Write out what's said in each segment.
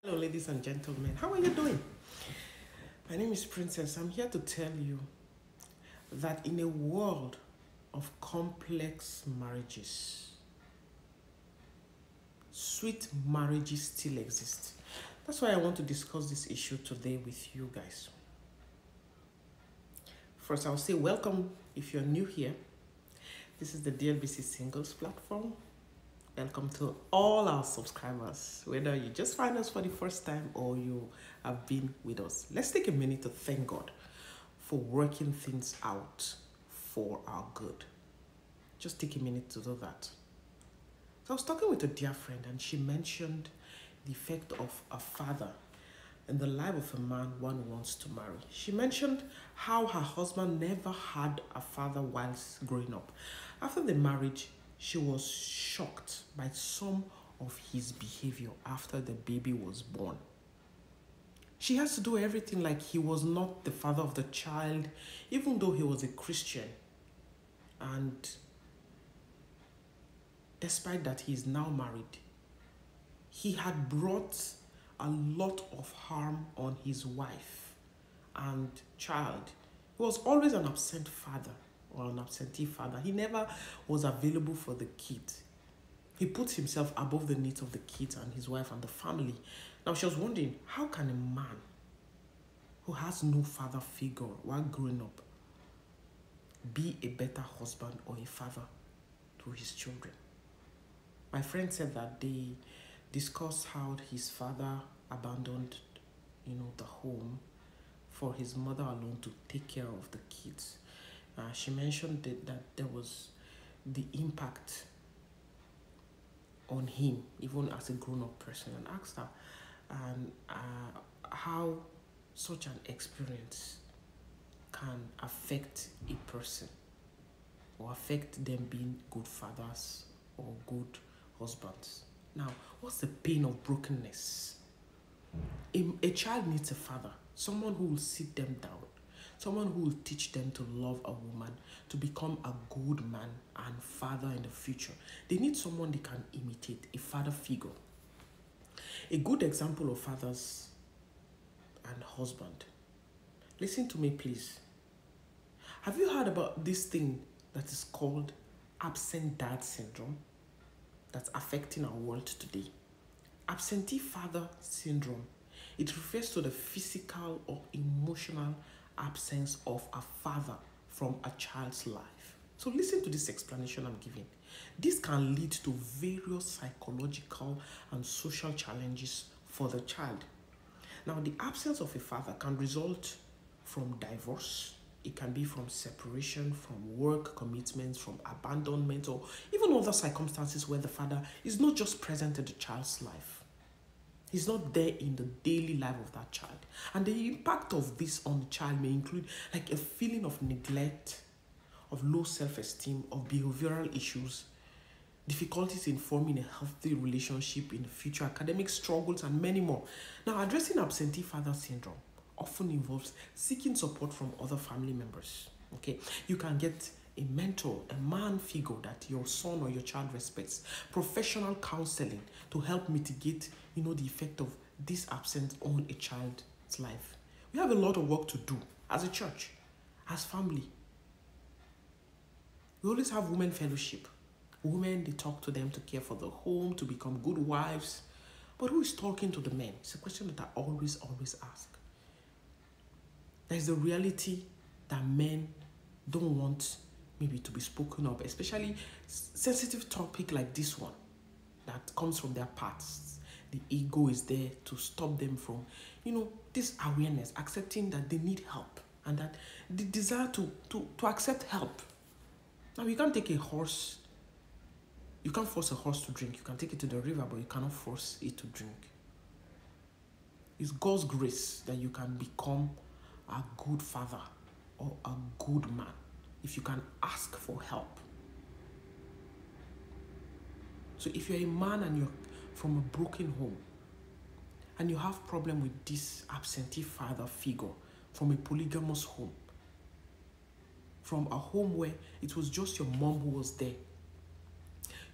Hello, ladies and gentlemen. How are you doing? My name is Princess. I'm here to tell you that in a world of complex marriages, sweet marriages still exist. That's why I want to discuss this issue today with you guys. First, I'll say welcome if you're new here. This is the DLBC Singles platform. Welcome to all our subscribers, whether you just find us for the first time or you have been with us. Let's take a minute to thank God for working things out for our good. Just take a minute to do that. So I was talking with a dear friend and she mentioned the effect of a father in the life of a man one wants to marry. She mentioned how her husband never had a father whilst growing up. After the marriage, she was shocked by some of his behavior after the baby was born. She has to do everything like he was not the father of the child, even though he was a Christian. And despite that, he is now married. He had brought a lot of harm on his wife and child. He was always an absent father or an absentee father. He never was available for the kids. He puts himself above the needs of the kids and his wife and the family. Now she was wondering, how can a man who has no father figure while growing up be a better husband or a father to his children? My friend said that they discussed how his father abandoned, the home for his mother alone to take care of the kids. She mentioned that there was the impact on him, even as a grown-up person, and asked her how such an experience can affect a person or affect them being good fathers or good husbands. Now, what's the pain of brokenness? A child needs a father, someone who will sit them down, someone who will teach them to love a woman, to become a good man and father in the future. They need someone they can imitate, a father figure. A good example of fathers and husband. Listen to me, please. Have you heard about this thing that is called absent dad syndrome that's affecting our world today? Absentee father syndrome. It refers to the physical or emotional absence of a father from a child's life. So listen to this explanation I'm giving. This can lead to various psychological and social challenges for the child. Now, the absence of a father can result from divorce. It can be from separation, from work commitments, from abandonment, or even other circumstances where the father is not just present in the child's life. He's not there in the daily life of that child. And the impact of this on the child may include like a feeling of neglect, of low self-esteem, of behavioral issues, difficulties in forming a healthy relationship in the future, academic struggles, and many more. Now, addressing absentee father syndrome often involves seeking support from other family members. Okay, you can get a mentor, a man figure that your son or your child respects, professional counseling to help mitigate, the effect of this absence on a child's life. We have a lot of work to do as a church, as family. We always have women fellowship. Women, they talk to them to care for the home, to become good wives. But who is talking to the men? It's a question that I always ask. There's the reality that men don't want maybe to be spoken of, especially sensitive topic like this one that comes from their past. The ego is there to stop them from, this awareness, accepting that they need help and that the desire to accept help. Now, you can't take a horse, you can't force a horse to drink. You can take it to the river, but you cannot force it to drink. It's God's grace that you can become a good father or a good man if you can ask for help. So if you're a man and you're from a broken home and you have problem with this absentee father figure from a polygamous home, from a home where it was just your mom who was there,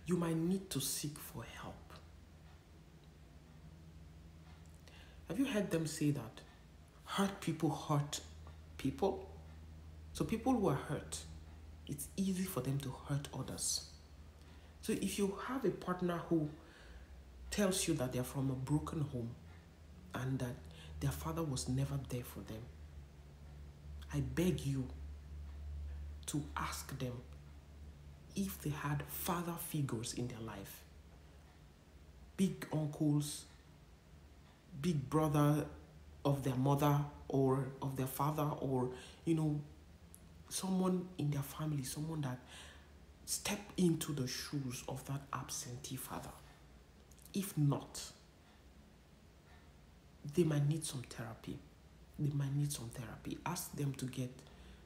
you might need to seek for help. Have you heard them say that? Hurt people hurt people. So people who are hurt, it's easy for them to hurt others. So if you have a partner who tells you that they're from a broken home and that their father was never there for them, I beg you to ask them if they had father figures in their life. Big uncles, big brother of their mother or of their father, or, someone in their family, someone that stepped into the shoes of that absentee father. If not, they might need some therapy. Ask them to get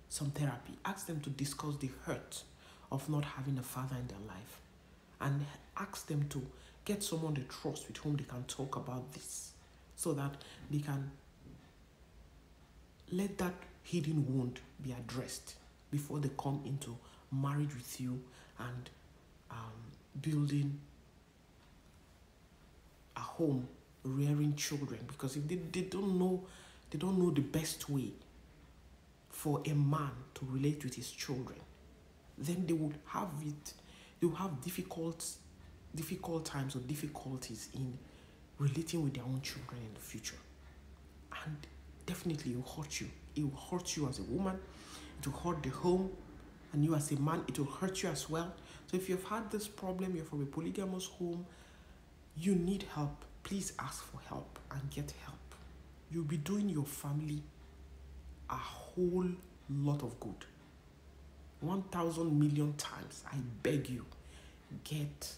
some therapy. Ask them to discuss the hurt of not having a father in their life. And ask them to get someone they trust with whom they can talk about this, so that they can let that hidden wound be addressed before they come into marriage with you and building a home, rearing children. Because if they don't know the best way for a man to relate with his children, then they will have difficult times or difficulties in relating with their own children in the future. And definitely it will hurt you. It will hurt you as a woman, it will hurt the home, and you as a man, it will hurt you as well. So if you've had this problem, you're from a polygamous home, you need help, please ask for help and get help. You'll be doing your family a whole lot of good. 1,000 million times, I beg you, get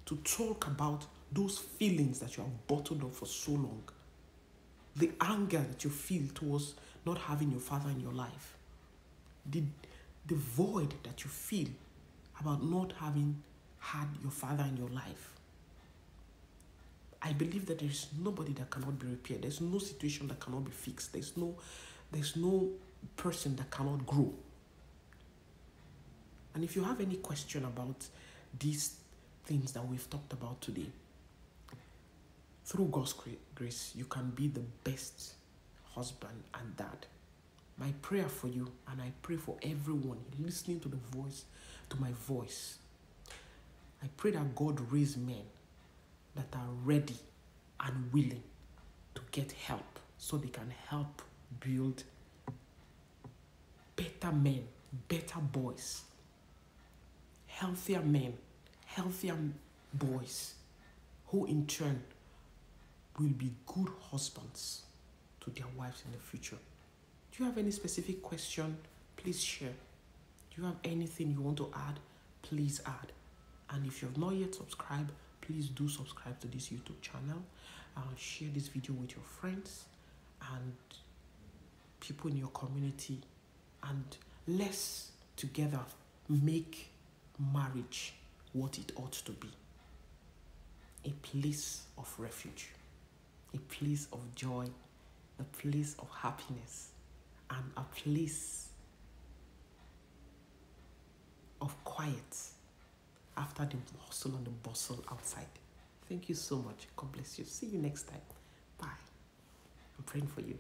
to talk about those feelings that you have bottled up for so long. The anger that you feel towards not having your father in your life. The void that you feel about not having had your father in your life. I believe that there is nobody that cannot be repaired. There's no situation that cannot be fixed. There's no person that cannot grow. And if you have any question about these things that we've talked about today, through God's grace, you can be the best husband and dad. My prayer for you, and I pray for everyone listening to my voice, I pray that God raise men that are ready and willing to get help, so they can help build better men, better boys, healthier men, healthier boys, who in turn will be good husbands to their wives in the future. Do you have any specific question? Please share. Do you have anything you want to add? Please add. And if you have not yet subscribed, please do subscribe to this YouTube channel. Share this video with your friends and people in your community, and let's together make marriage what it ought to be. A place of refuge, a place of joy, a place of happiness, and a place of quiet after the hustle and the bustle outside. Thank you so much. God bless you. See you next time. Bye. I'm praying for you.